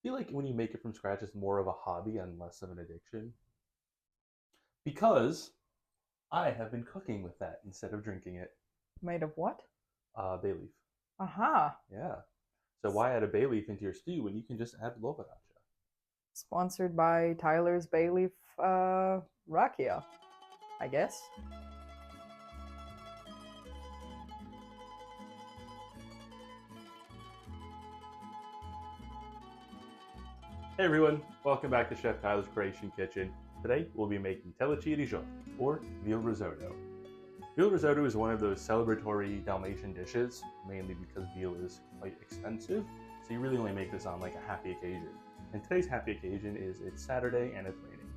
feel like when you make it from scratch, it's more of a hobby and less of an addiction. Because I have been cooking with that instead of drinking it. Made of what? Bay leaf. Aha. Yeah. So why add a bay leaf into your stew when you can just add loberacha? Sponsored by Tyler's Bay Leaf Rakia, I guess. Hey everyone, welcome back to Chef Tyler's Creation Kitchen. Today we'll be making Teleći Rižot, or veal risotto. Veal risotto is one of those celebratory Dalmatian dishes, mainly because veal is quite expensive, so you really only make this on like a happy occasion. And today's happy occasion is it's Saturday and it's raining,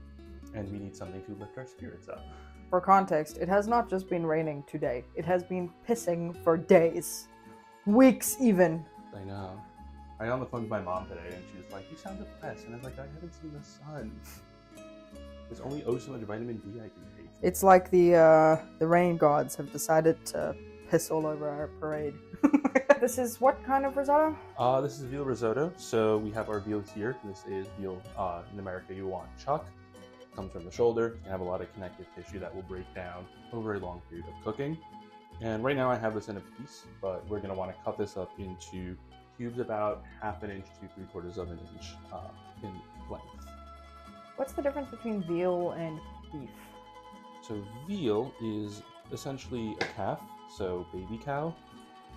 and we need something to lift our spirits up. For context, it has not just been raining today, it has been pissing for days. Weeks even. I know. I got on the phone with my mom today and she was like, "You sound depressed." And I was like, "I haven't seen the sun. There's only so much vitamin D I can take." It's like the rain gods have decided to piss all over our parade. This is what kind of risotto? This is veal risotto. So we have our veal here. This is veal, in America you want chuck. Comes from the shoulder. You have a lot of connective tissue that will break down over a long period of cooking. And right now I have this in a piece, but we're going to want to cut this up into cubes about 1/2 inch to 3/4 of an inch in length. What's the difference between veal and beef? So veal is essentially a calf, so baby cow.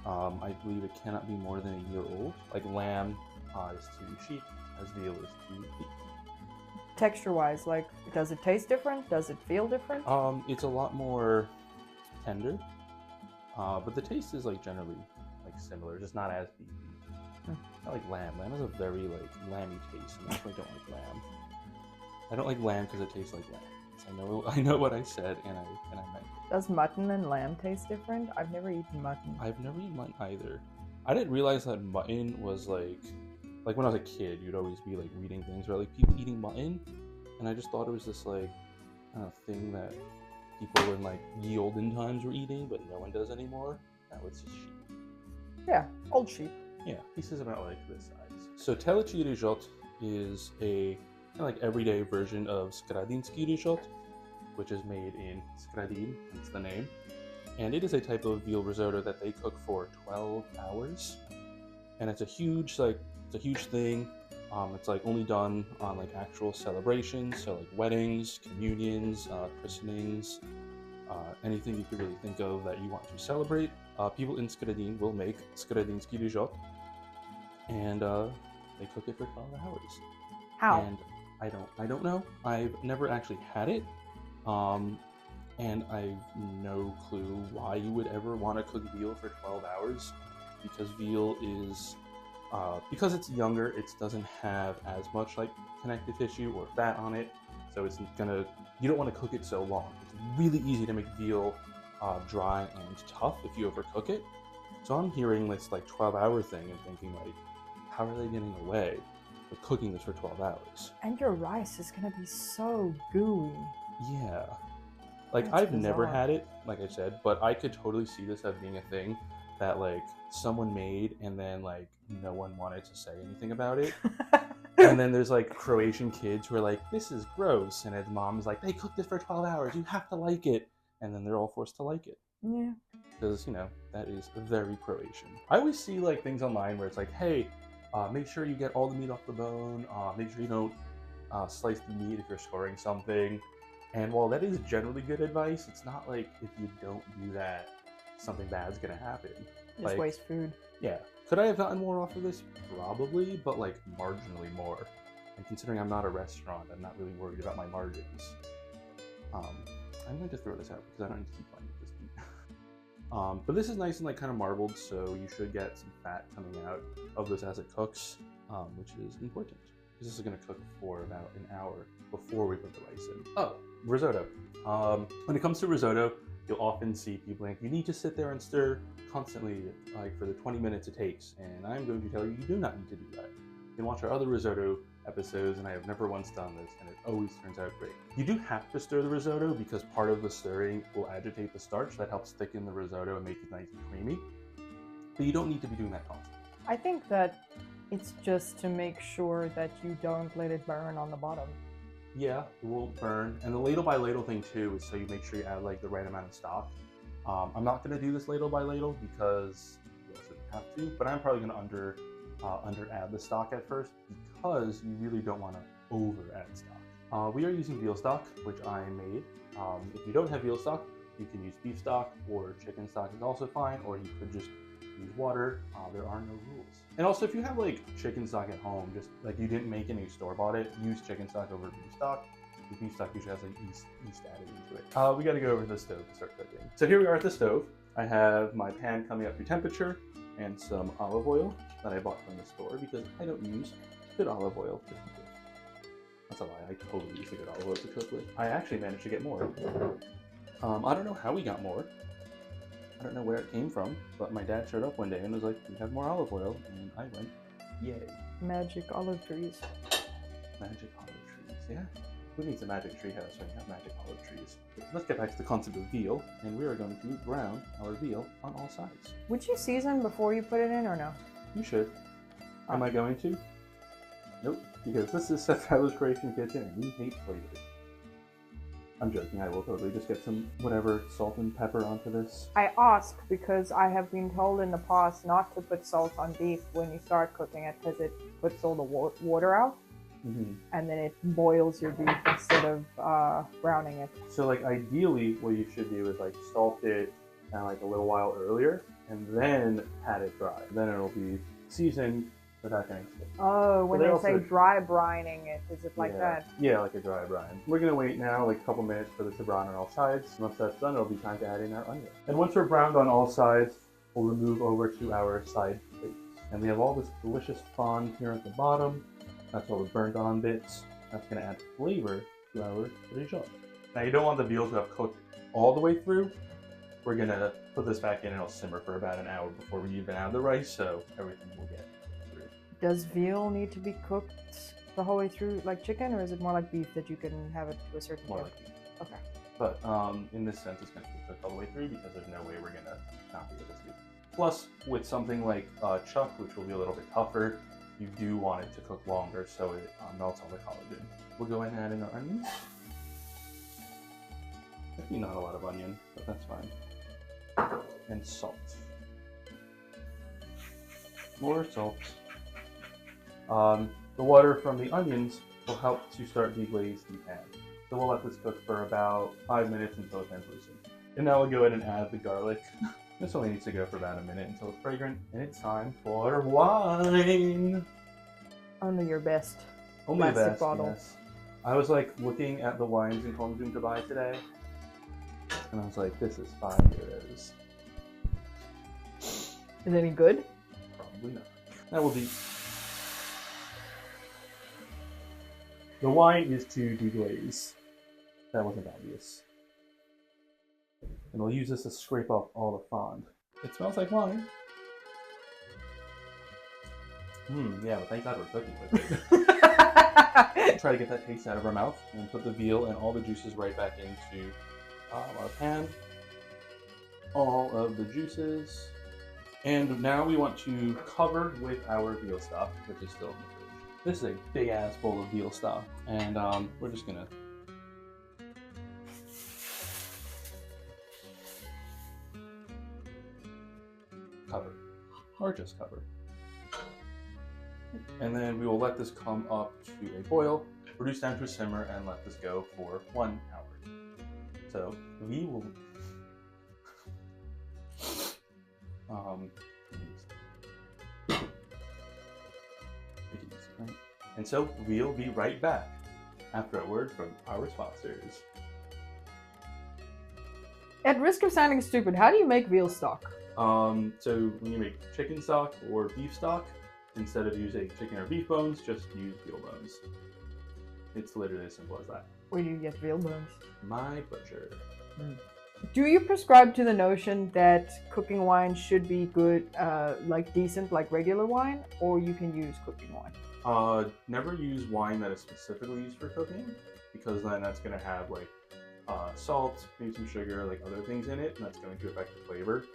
I believe it cannot be more than a year old. Like lamb is to sheep, as veal is to beef. Texture-wise, like, does it taste different? Does it feel different? It's a lot more tender, but the taste is like generally like similar, just not as beefy. Not like lamb. Lamb has a very like lamby taste, and I definitely don't like lamb. I don't like lamb because it tastes like lamb. So I know what I said, and I meant it. Does mutton and lamb taste different? I've never eaten mutton. I've never eaten mutton either. I didn't realize that mutton was like when I was a kid, you'd always be like reading things about like people eating mutton, and I just thought it was this like thing that people in like ye olden times were eating, but no one does anymore. Now it's just sheep. Yeah, old sheep. Yeah, pieces about like this size. So Teleći Rižot is a kind of like everyday version of Skradinski Rižot, which is made in Skradin, that's the name. And it is a type of veal risotto that they cook for 12 hours. And it's a huge thing. It's like only done on like actual celebrations, so like weddings, communions, christenings, anything you could really think of that you want to celebrate. People in Skradin will make Skradinski Rižot, and they cook it for 12 hours. How? And I don't know. I've never actually had it, and I've no clue why you would ever want to cook veal for 12 hours, because veal is because it's younger, it doesn't have as much like connective tissue or fat on it, so you don't want to cook it so long. It's really easy to make veal dry and tough if you overcook it. So I'm hearing this like 12-hour thing and thinking like, how are they getting away with cooking this for 12 hours? And your rice is gonna be so gooey. Yeah. Like That's I've never bizarre. had it, like I said, but I could totally see this as being a thing that like someone made and then like no one wanted to say anything about it. And then there's like Croatian kids who are like, "This is gross," and his mom's like, "They cooked this for 12 hours, you have to like it." And then they're all forced to like it. Yeah. Because, that is very Croatian. I always see like things online where it's like, "Hey, make sure you get all the meat off the bone, make sure you don't slice the meat if you're scoring something." And while that is generally good advice, it's not like if you don't do that, something bad's gonna happen. Just waste food. Yeah. Could I have gotten more off of this? Probably, but like marginally more. And considering I'm not a restaurant, I'm not really worried about my margins. I'm going to throw this out because I don't need to keep playing with this meat. But this is nice and like kind of marbled, so you should get some fat coming out of this as it cooks, which is important. This is going to cook for about an hour before we put the rice in. Oh, risotto. When it comes to risotto, you'll often see people like, you need to sit there and stir constantly, like for the 20 minutes it takes. And I'm going to tell you, you do not need to do that. You can watch our other risotto episodes, and I have never once done this, and it always turns out great. You do have to stir the risotto because part of the stirring will agitate the starch that helps thicken the risotto and make it nice and creamy. But you don't need to be doing that constantly. I think that It's just to make sure that you don't let it burn on the bottom. Yeah, it won't burn. And the ladle by ladle thing too is so you make sure you add like the right amount of stock. I'm not going to do this ladle by ladle because you also don't have to, but I'm probably going to under add the stock at first because you really don't want to over add stock. We are using veal stock, which I made. If you don't have veal stock, you can use beef stock, or chicken stock is also fine, or you could just use water. There are no rules. And also, if you have like chicken stock at home, just like you didn't make any store-bought it, use chicken stock over beef stock. The beef stock usually has like yeast added into it. We got to go over to the stove to start cooking. So here we are at the stove. I have my pan coming up to temperature and some olive oil that I bought from the store because I don't use good olive oil to cook with. That's a lie. I totally use the good olive oil to cook with. I actually managed to get more. I don't know how we got more. I don't know where it came from, but my dad showed up one day and was like, "We have more olive oil," and I went, "Yay!" Magic olive trees. Magic olive trees, yeah. Who needs a magic tree house when you have magic olive trees? But let's get back to the concept of veal, and we are going to brown our veal on all sides. Would you season before you put it in or no? You should. Am I going to? Nope, because this is Seth Tyler's Creation Kitchen and we hate flavor. I'm joking, I will totally just get some whatever salt and pepper onto this. I ask because I have been told in the past not to put salt on beef when you start cooking it because it puts all the water out. Mm-hmm. And then it boils your beef instead of browning it. So like ideally what you should do is like salt it like a little while earlier and then pat it dry. Then it'll be seasoned without getting sticky. Oh, when they they also say dry brining it, is it like that? Yeah, like a dry brine. We're gonna wait now like a couple minutes for this to brown on all sides. Once that's done, it'll be time to add in our onion. And once we're browned on all sides, we'll remove over to our side plates. And we have all this delicious fond here at the bottom. That's all the burnt on bits. That's gonna add flavor to our Rižot. Now you don't want the veal to have cooked all the way through. We're gonna put this back in and it'll simmer for about an hour before we even add the rice, so everything will get through. Does veal need to be cooked the whole way through like chicken, or is it more like beef that you can have it to a certain More point? like beef. Okay. But in this sense, it's gonna be cooked all the way through because there's no way we're gonna not be able to do it. Plus, with something like chuck, which will be a little bit tougher, you do want it to cook longer so it melts all the collagen. We'll go ahead and add in our onions. Maybe not a lot of onion, but that's fine. And salt. More salt. The water from the onions will help to start deglaze the pan. So we'll let this cook for about 5 minutes until it translucent. And now we'll go ahead and add the garlic. This only needs to go for about a minute until it's fragrant. And it's time for wine! Only your best. Only the Plastic best, bottle. yes. I was like looking at the wines in Cologne to buy today. And I was like, this is €5. Is it any good? Probably not. That will be... The wine is to deglaze. That wasn't obvious. And we'll use this to scrape off all the fond. It smells like wine. Yeah, but thank God we're cooking with it. Try to get that taste out of our mouth and put the veal and all the juices right back into our pan. All of the juices. And now we want to cover with our veal stock, which is still in the fridge. This is a big ass bowl of veal stock, and we're just gonna cover, or just cover. And then we will let this come up to a boil, reduce down to a simmer, and let this go for 1 hour. So we will and so we'll be right back after a word from our sponsors. At risk of sounding stupid, how do you make veal stock? So when you make chicken stock or beef stock, instead of using chicken or beef bones, just use veal bones. It's literally as simple as that. Where do you get veal bones? My butcher. Do you prescribe to the notion that cooking wine should be good, like decent, like regular wine, or you can use cooking wine? Never use wine that is specifically used for cooking, because then that's going to have like salt, maybe some sugar, like other things in it, and that's going to affect the flavor.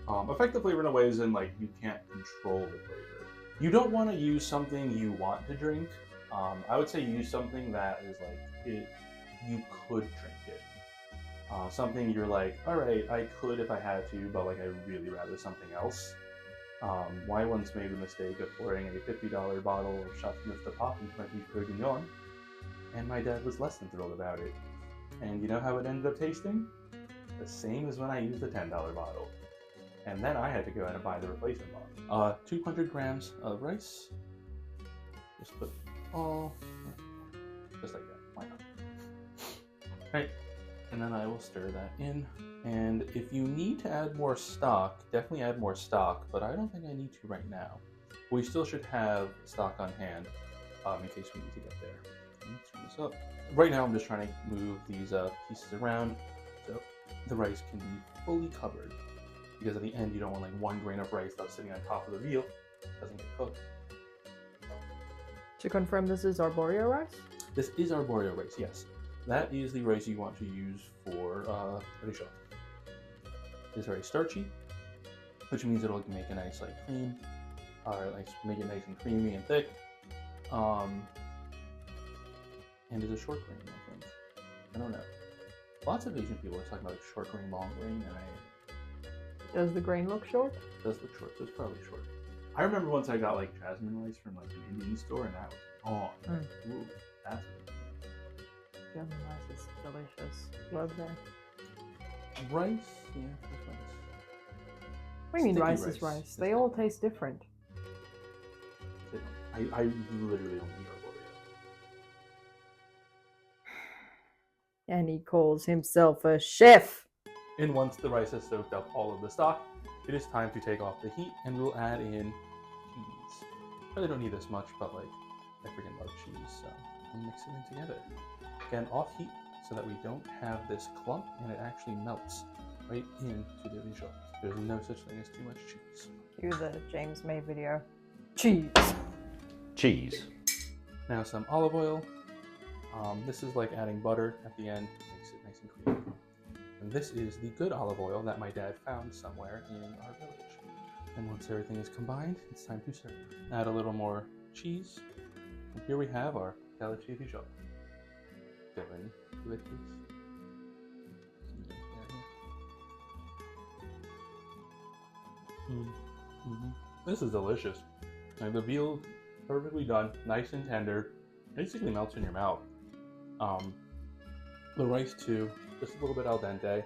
Affect the flavor in a way as in like you can't control the flavor. You don't want to use something you want to drink. I would say use something that is like you could drink it. Something you're like, all right, I could if I had to, but like I'd really rather something else. I once made the mistake of pouring a $50 bottle of Chateauneuf de Pape into my beef bourguignon, and my dad was less than thrilled about it. And you know how it ended up tasting? The same as when I used the $10 bottle. And then I had to go out and buy the replacement bottle. 200 grams of rice. Just put all, just like that. Why not? Right. And then I will stir that in. And if you need to add more stock, definitely add more stock, but I don't think I need to right now. We still should have stock on hand in case we need to get there. Let's turn this up. Right now I'm just trying to move these pieces around so the rice can be fully covered. Because at the end you don't want like 1 grain of rice that's sitting on top of the veal. It doesn't get cooked. To confirm, this is arborio rice? This is arborio rice, yes. That is the rice you want to use for Risotto. It's very starchy, which means it'll make a nice like cream, or like make it nice and creamy and thick. And it's a short grain, I think. I don't know. Lots of Asian people are talking about like short grain, long grain, and Does the grain look short? it does look short, so it's probably short. I remember once I got like jasmine rice from like an Indian store, and that was ooh, that's Jasmine rice is delicious. Love that. rice. Yeah, that's rice. What do you mean Sticky rice is rice. rice? It's They all taste different. I literally don't eat arborio. And he calls himself a chef. And once the rice has soaked up all of the stock, it is time to take off the heat, and we'll add in cheese. Probably don't need this much, but like I freaking love cheese, so we'll mix it in together. Again, off heat so that we don't have this clump and it actually melts right into the Rižot. There's no such thing as too much cheese. Cue the James May video. Cheese. Cheese. Now some olive oil. This is like adding butter at the end, makes it nice and creamy. And this is the good olive oil that my dad found somewhere in our village. And once everything is combined, it's time to serve. Add a little more cheese. And here we have our Teleći Rižot. Dylan, do it please. This is delicious. Like the veal, perfectly done, nice and tender. Basically melts in your mouth. The rice too, just a little bit al dente.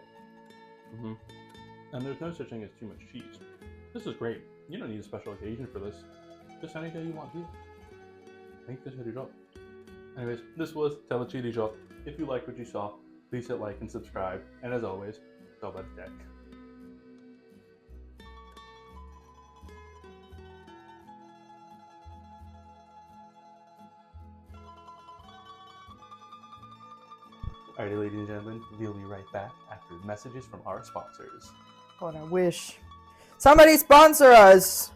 And there's no such thing as too much cheese. This is great. You don't need a special occasion for this. Just any day you want to. Make this Rižot. Anyways, this was Teleći Rižot. If you liked what you saw, please hit like and subscribe. And as always, go by the deck. Alrighty, ladies and gentlemen, we'll be right back after messages from our sponsors. God, I wish. Somebody sponsor us!